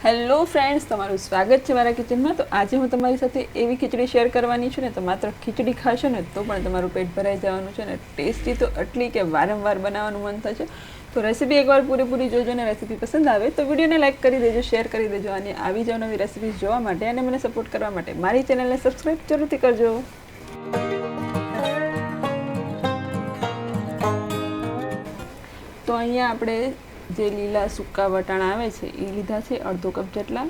Hello friends, તમારું સ્વાગત છે મારા કિચનમાં। તો આજે હું તમારી સાથે એવી ખીચડી શેર કરવાની છું ને, તો માત્ર ખીચડી ખાશો ને તો પણ તમારું પેટ ભરાઈ જવાનું છે ને ટેસ્ટી તો એટલી કે વારંવાર બનાવવાનું મન થશે। તો રેસીપી એકવાર પૂરેપૂરી જોજો ને રેસીપી પસંદ આવે તો વિડીયોને લાઇક કરી દેજો, શેર કરી દેજો અને આવી જ નવી રેસીપીઝ જોવા માટે અને મને સપોર્ટ કરવા માટે મારી ચેનલને સબસ્ક્રાઈબ જરૂરથી કરજો। તો અહીંયા આપણે જે લીલા સૂકા વટાણા આવે છે એ લીધા છે અડધો કપ જેટલા,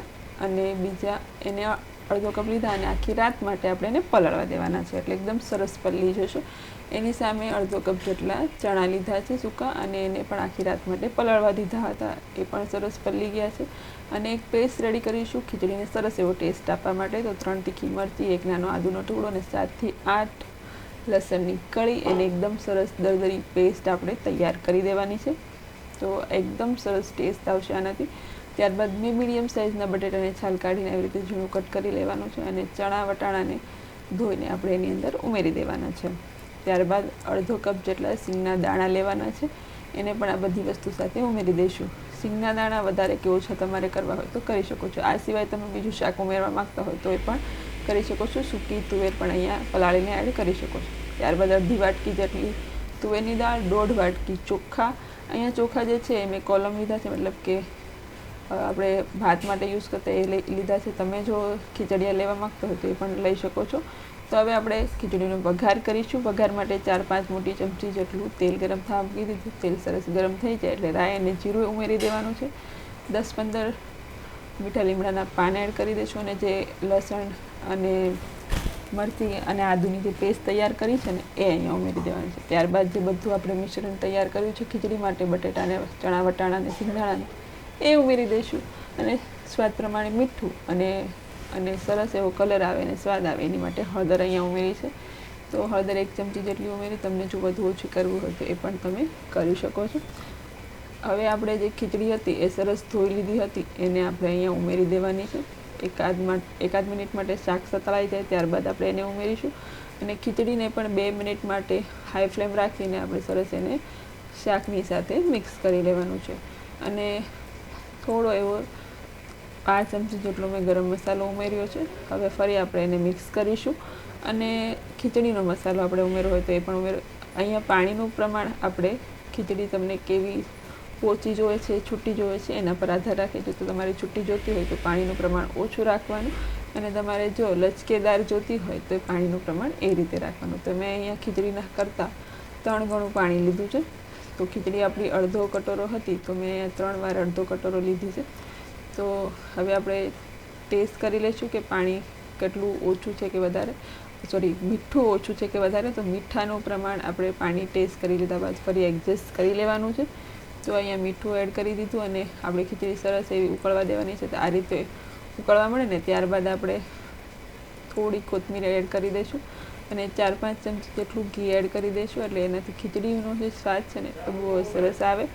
અને બીજા એને અડધો કપ લીધા અને આખી રાત માટે આપણે એને પલાળવા દેવાના છે, એટલે એકદમ સરસ પલળી જશે। એની સામે અડધો કપ જેટલા ચણા લીધા છે સૂકા, અને એને પણ આખી રાત માટે પલાળવા દીધા હતા, એ પણ સરસ પલળી ગયા છે। અને એક પેસ્ટ રેડી કરીશું ખીચડીને સરસ એવો ટેસ્ટ આપવા માટે। તો 3 તીખી મરચી, એક નાનો આદુનો ટુકડો અને 7 થી 8 લસણની કળી, એને એકદમ સરસ દરદરી પેસ્ટ આપણે તૈયાર કરી દેવાની છે। તો એકદમ સરસ ટેસ્ટ આવશે આનાથી। ત્યારબાદ મેં મીડિયમ સાઇઝના બટેટાને છાલ કાઢીને આવી રીતે ઝીણું કટ કરી લેવાનું છે, અને ચણા વટાણાને ધોઈને આપણે એની અંદર ઉમેરી દેવાના છે। ત્યારબાદ અડધો કપ જેટલા સિંગના દાણા લેવાના છે, એને પણ આ બધી વસ્તુ સાથે ઉમેરી દઈશું। સિંગના દાણા વધારે કે ઓછા તમારે કરવા હોય તો કરી શકો છો। આ સિવાય તમે બીજું શાક ઉમેરવા માગતા હોય તો એ પણ કરી શકો છો। સૂકી તુવેર પણ અહીંયા પલાળીને એડ કરી શકો છો। ત્યારબાદ અડધી વાટકી જેટલી તુવેરની દાળ, 1.5 વાટકી ચોખા, અહીંયા ચોખા જે છે એ મેં કોલમ લીધા છે, મતલબ કે આપણે ભાત માટે યુઝ કરતા એ લીધા છે। તમે જો ખીચડિયા લેવા માગતા હોય તો એ પણ લઈ શકો છો। તો હવે આપણે ખીચડીનો વઘાર કરીશું। વઘાર માટે 4-5 મોટી ચમચી જેટલું તેલ ગરમ થવા મૂકી દીધું। તેલ સરસ ગરમ થઈ જાય એટલે રાઈ અને જીરું ઉમેરી દેવાનું છે। 10-15 મીઠા લીમડાના પાન એડ કરી દઈશું, અને જે લસણ અને મરચી અને આદુની જે પેસ્ટ તૈયાર કરી છે ને એ અહીંયા ઉમેરી દેવાની છે। ત્યારબાદ જે બધું આપણે મિશ્રણ તૈયાર કર્યું છે ખીચડી માટે, બટેટાને, ચણા વટાણા અને સિંગદાણાને, એ ઉમેરી દઈશું, અને સ્વાદ પ્રમાણે મીઠું અને સરસ એવો કલર આવે અને સ્વાદ આવે એની માટે હળદર અહીંયા ઉમેરી છે। તો હળદર 1 ચમચી જેટલી ઉમેરી, તમને જો વધુ ઓછી કરવું હોય તો એ પણ તમે કરી શકો છો। હવે આપણે જે ખીચડી હતી એ સરસ ધોઈ લીધી હતી, એને આપણે અહીંયા ઉમેરી દેવાની છે। એકાદ મિનિટ માટે શાક સતળાઈ જાય ત્યારબાદ આપણે એને ઉમેરીશું, અને ખીચડીને પણ 2 મિનિટ માટે હાઈ ફ્લેમ રાખીને આપણે સરસ એને શાકની સાથે મિક્સ કરી લેવાનું છે। અને થોડો એવો 5 ચમચી જેટલો મેં ગરમ મસાલો ઉમેર્યો છે। હવે ફરી આપણે એને મિક્સ કરીશું, અને ખીચડીનો મસાલો આપણે ઉમેરવો હોય તો એ પણ અહીંયા પાણીનું પ્રમાણ આપણે ખીચડી તમને કેવી ઓછી જોઈએ છે, છૂટી જોઈએ છે એના પર આધાર રાખે છે। તો તમારે છૂટી જોતી હોય તો પાણીનું પ્રમાણ ઓછું રાખવાનું, અને તમારે જો લચકેદાર જોતી હોય તો પાણીનું પ્રમાણ એ રીતે રાખવાનું। તો મેં અહીંયા ખીચડીના કરતાં 3 ગણું પાણી લીધું છે। તો ખીચડી આપણી અડધો કટોરો હતી તો મેં 3 વાર અડધો કટોરો લીધી છે। તો હવે આપણે ટેસ્ટ કરી લઈશું કે પાણી કેટલું ઓછું છે કે વધારે, મીઠું ઓછું છે કે વધારે। તો મીઠાનું પ્રમાણ આપણે પાણી ટેસ્ટ કરી લીધા બાદ ફરી એડજસ્ટ કરી લેવાનું છે। તો અહીંયા મીઠું એડ કરી દીધું, અને આપણે ખીચડી સરસ એવી ઉકળવા દેવાની છે। તો આ રીતે ઉકળવા મળે ને ત્યારબાદ આપણે થોડી કોથમીર એડ કરી દઈશું, અને 4-5 ચમચી જેટલું ઘી એડ કરી દઈશું, એટલે એનાથી ખીચડીનો જે સ્વાદ છે ને એ બહુ સરસ આવે।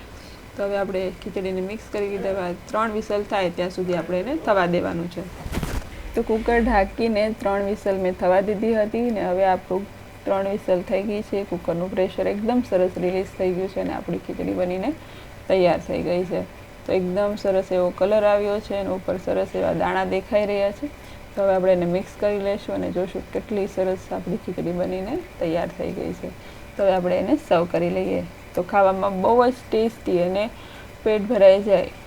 તો હવે આપણે ખીચડીને મિક્સ કરી દીધા બાદ 3 વિસલ થાય ત્યાં સુધી આપણે એને થવા દેવાનું છે। તો કુકર ઢાંકીને 3 વિસલ મેં થવા દીધી હતી, ને હવે આપણું 3 વિસલ થઈ ગઈ છે। કુકરનું પ્રેશર એકદમ સરસ રિલીઝ થઈ ગયું છે, અને આપણી ખીચડી બનીને તૈયાર થઈ ગઈ છે। તો એકદમ સરસ એવો કલર આવ્યો છે, અને ઉપર સરસ એવા દાણા દેખાઈ રહ્યા છે। તો હવે આપણે એને મિક્સ કરી લઈશું, અને જોશું કેટલી સરસ આપણી ખીચડી બનીને તૈયાર થઈ ગઈ છે। તો હવે આપણે એને સર્વ કરી લઈએ। તો ખાવામાં બહુ જ ટેસ્ટી અને પેટ ભરાઈ જાય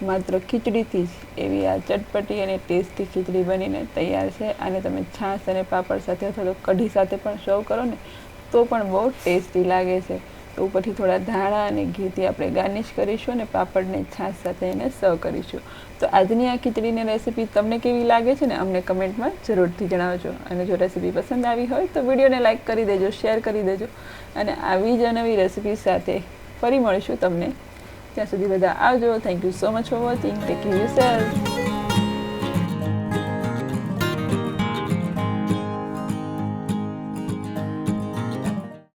માત્ર ખીચડીથી જ એવી આ ચટપટી અને ટેસ્ટી ખીચડી બનીને તૈયાર છે। અને તમે છાશ અને પાપડ સાથે અથવા તો કઢી સાથે પણ સર્વ કરો ને તો પણ બહુ ટેસ્ટી લાગે છે। તો ઉપરથી થોડા ધાણા અને ઘીથી આપણે ગાર્નિશ કરીશું, અને પાપડને છાશ સાથે એને સર્વ કરીશું। તો આજની આ ખીચડીની રેસીપી તમને કેવી લાગે છે ને અમને કમેન્ટમાં જરૂરથી જણાવજો। અને જો રેસીપી પસંદ આવી હોય તો વિડીયોને લાઇક કરી દેજો, શેર કરી દેજો, અને આવી જ નવી રેસીપી સાથે ફરી મળીશું તમને। ત્યાં સુધી બધા આવજો। Thank you so much for watching. Take care yourself.